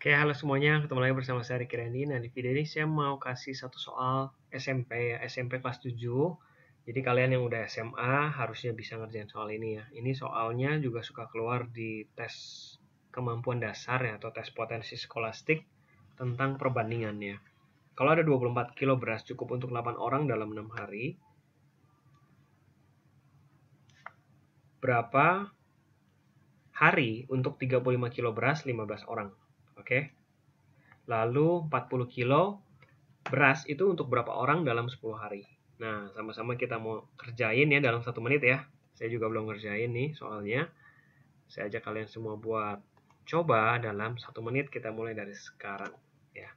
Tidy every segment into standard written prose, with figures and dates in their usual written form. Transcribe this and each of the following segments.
Oke, halo semuanya. Ketemu lagi bersama saya Ricky Randy. Nah, di video ini saya mau kasih satu soal SMP ya, SMP kelas 7. Jadi kalian yang udah SMA harusnya bisa ngerjain soal ini ya. Ini soalnya juga suka keluar di tes kemampuan dasar ya, atau tes potensi skolastik tentang perbandingannya. Kalau ada 24 kilo beras cukup untuk 8 orang dalam 6 hari, berapa hari untuk 35 kilo beras 15 orang? Oke. Lalu 40 kilo beras itu untuk berapa orang dalam 10 hari. Nah, sama-sama kita mau kerjain ya dalam 1 menit ya. Saya juga belum ngerjain nih soalnya. Saya ajak kalian semua buat coba dalam 1 menit, kita mulai dari sekarang ya.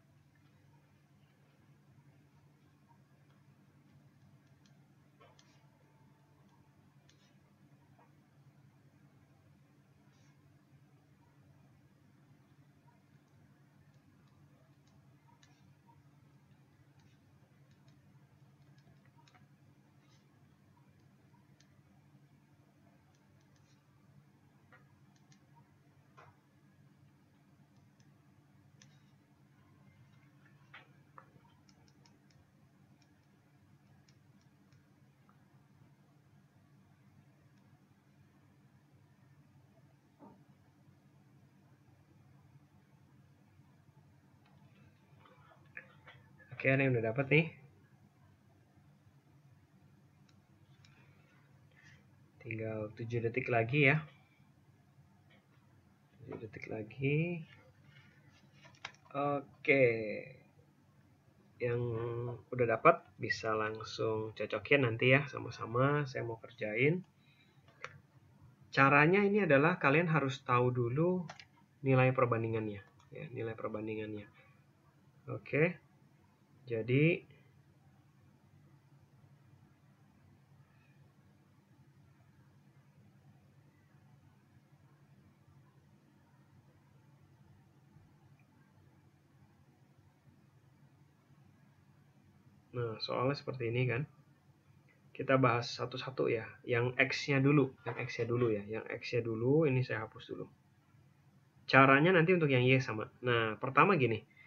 Oke, ada yang udah dapat nih? Tinggal 7 detik lagi ya. 7 detik lagi. Oke. Yang udah dapat bisa langsung cocokin nanti ya sama-sama. Saya mau kerjain. Caranya ini adalah kalian harus tahu dulu nilai perbandingannya ya, nilai perbandingannya. Oke. Jadi nah, soalnya seperti ini kan. Kita bahas satu-satu ya. Yang X-nya dulu, yang X-nya dulu ya. Yang X-nya dulu ini saya hapus dulu. Caranya nanti untuk yang Y sama. Nah, pertama gini.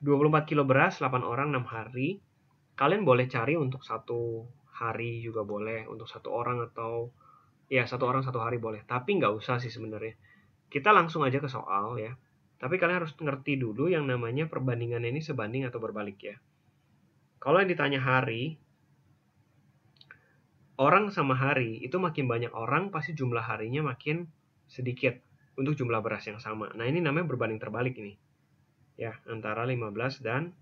24 kilo beras 8 orang 6 hari. Kalian boleh cari untuk 1 hari juga boleh, untuk 1 orang atau ya 1 orang 1 hari boleh. Tapi nggak usah sih sebenarnya. Kita langsung aja ke soal ya. Tapi kalian harus ngerti dulu yang namanya perbandingan ini sebanding atau berbalik ya. Kalau yang ditanya hari, orang sama hari itu makin banyak orang pasti jumlah harinya makin sedikit untuk jumlah beras yang sama. Nah, ini namanya berbanding terbalik ini. Ya, antara 15 dan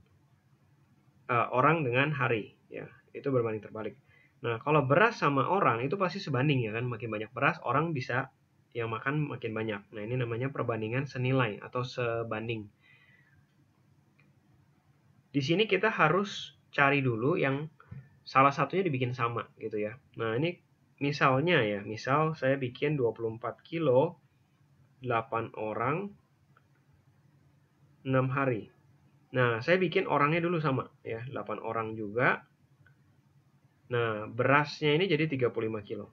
orang dengan hari ya. Itu berbanding terbalik. Nah, kalau beras sama orang itu pasti sebanding ya kan, makin banyak beras orang bisa yang makan makin banyak. Nah, ini namanya perbandingan senilai atau sebanding. Di sini kita harus cari dulu yang salah satunya dibikin sama gitu ya. Nah, ini misalnya ya, misal saya bikin 24 kilo 8 orang 6 hari. Nah, saya bikin orangnya dulu sama ya, 8 orang juga. Nah, berasnya ini jadi 35 kilo.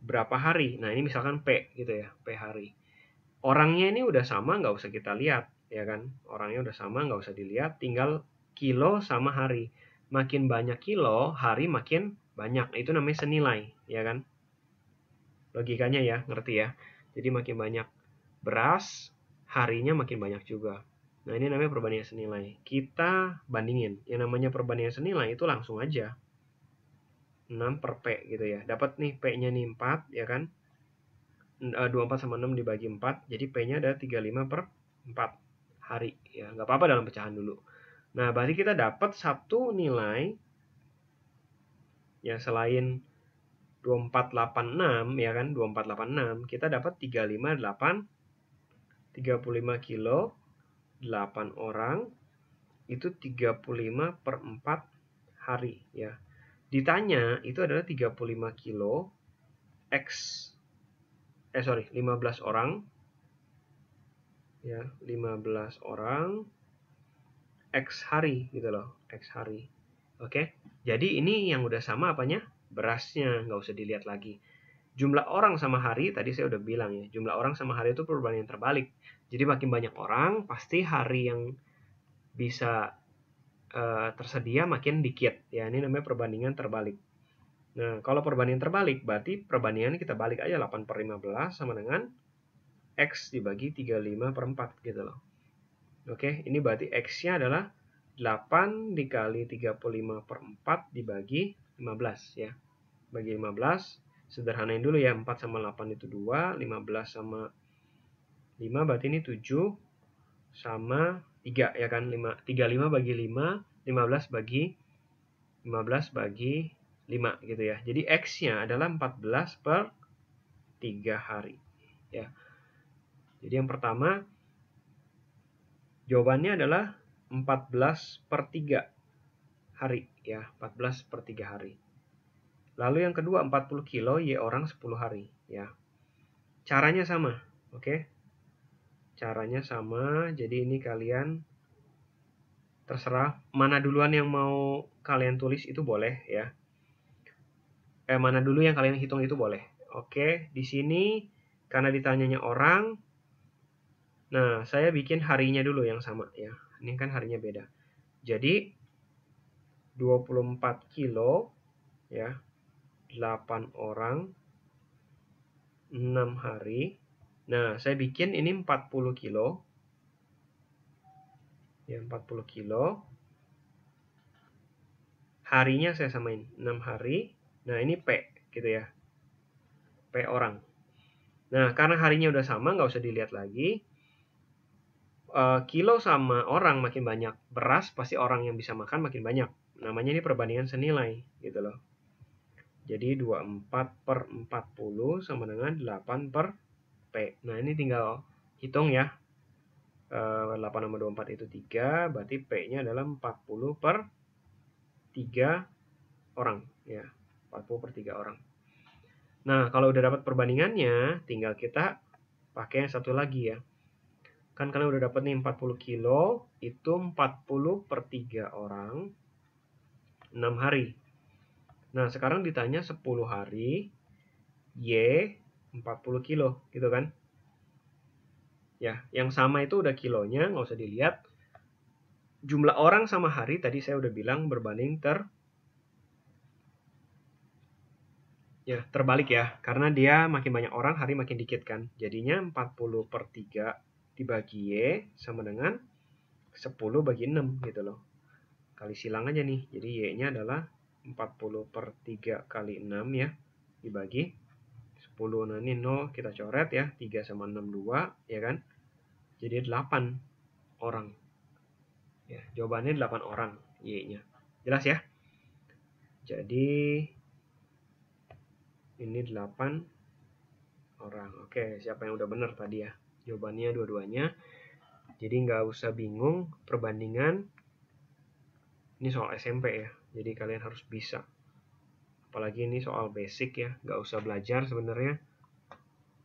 Berapa hari? Nah, ini misalkan P gitu ya, P hari. Orangnya ini udah sama, nggak usah kita lihat ya kan. Orangnya udah sama, nggak usah dilihat, tinggal kilo sama hari. Makin banyak kilo, hari makin banyak. Itu namanya senilai, ya kan? Logikanya ya, ngerti ya? Jadi makin banyak beras, harinya makin banyak juga. Nah, ini namanya perbandingan senilai. Kita bandingin. Yang namanya perbandingan senilai itu langsung aja. 6 per P gitu ya. Dapat nih P-nya nih 4, ya kan? 24 sama 6 dibagi 4. Jadi P-nya ada 35 per 4 hari. Ya, nggak apa-apa dalam pecahan dulu. Nah, berarti kita dapat satu nilai ya selain 2486 ya kan, 2486 kita dapat 35 kilo 8 orang itu 35 per 4 hari ya. Ditanya itu adalah 35 kilo X 15 orang ya, 15 orang X hari gitu loh, X hari. Oke. Jadi ini yang udah sama apanya? Berasnya, nggak usah dilihat lagi. Jumlah orang sama hari, tadi saya udah bilang ya, jumlah orang sama hari itu perbandingan terbalik. Jadi makin banyak orang, pasti hari yang bisa tersedia makin dikit. Ya, ini namanya perbandingan terbalik. Nah, kalau perbandingan terbalik, berarti perbandingannya kita balik aja 8/15 sama dengan X dibagi 35/4 gitu loh. Oke, ini berarti X-nya adalah 8 dikali 35/4 dibagi 15 ya. Bagi 15, sederhanain dulu ya, 4 sama 8 itu 2, 15 sama 5 berarti ini 7 sama 3 ya kan, 35 bagi 5, 15 bagi 5 gitu ya. Jadi X-nya adalah 14/3 hari ya. Jadi yang pertama jawabannya adalah 14/3 hari ya, 14/3 hari. Lalu yang kedua 40 kilo Y orang 10 hari ya. Caranya sama, oke? Caranya sama, jadi ini kalian terserah mana duluan yang mau kalian tulis itu boleh ya. Mana dulu yang kalian hitung itu boleh. Oke, di sini karena ditanyanya orang, nah saya bikin harinya dulu yang sama ya. Ini kan harinya beda. Jadi 24 kilo ya, 8 orang, 6 hari. Nah, saya bikin ini 40 kilo. Ya, 40 kilo. Harinya saya samain 6 hari. Nah, ini P gitu ya. P orang. Nah, karena harinya udah sama, nggak usah dilihat lagi. Kilo sama orang makin banyak. Beras pasti orang yang bisa makan makin banyak. Namanya ini perbandingan senilai gitu loh. Jadi 24/40 sama dengan 8 P. Nah, ini tinggal hitung ya. 8 sama 24 itu 3, berarti P-nya adalah 40/3 orang ya. 40/3 orang. Nah, kalau udah dapat perbandingannya, tinggal kita pakai yang satu lagi ya. Kan kalian udah dapat nih 40 kilo, itu 40/3 orang, 6 hari. Nah, sekarang ditanya 10 hari, Y 40 kilo, gitu kan? Ya, yang sama itu udah kilonya, nggak usah dilihat. Jumlah orang sama hari tadi saya udah bilang berbanding terbalik ya. Karena dia makin banyak orang, hari makin dikit kan. Jadinya 40/3 dibagi Y sama dengan 10/6 gitu loh. Kali silang aja nih. Jadi Y-nya adalah 40/3 kali 6 ya. Dibagi 10. Nah ini 0 kita coret ya. 3 sama 6 2 ya kan. Jadi 8 orang. Ya, jawabannya 8 orang Y-nya. Jelas ya? Jadi ini 8 orang. Oke, siapa yang udah benar tadi ya? Jawabannya dua-duanya. Jadi nggak usah bingung perbandingan. Ini soal SMP ya. Jadi kalian harus bisa. Apalagi ini soal basic ya. Nggak usah belajar sebenarnya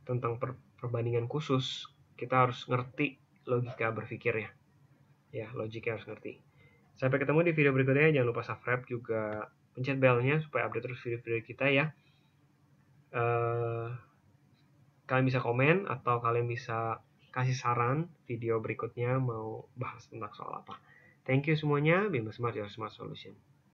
tentang perbandingan khusus. Kita harus ngerti logika berpikirnya. Ya, logiknya harus ngerti. Sampai ketemu di video berikutnya. Jangan lupa subscribe juga, pencet belnya supaya update terus video-video kita ya. Kalian bisa komen atau kalian bisa kasih saran video berikutnya mau bahas tentang soal apa. Thank you semuanya. Bima Smart, your smart solution.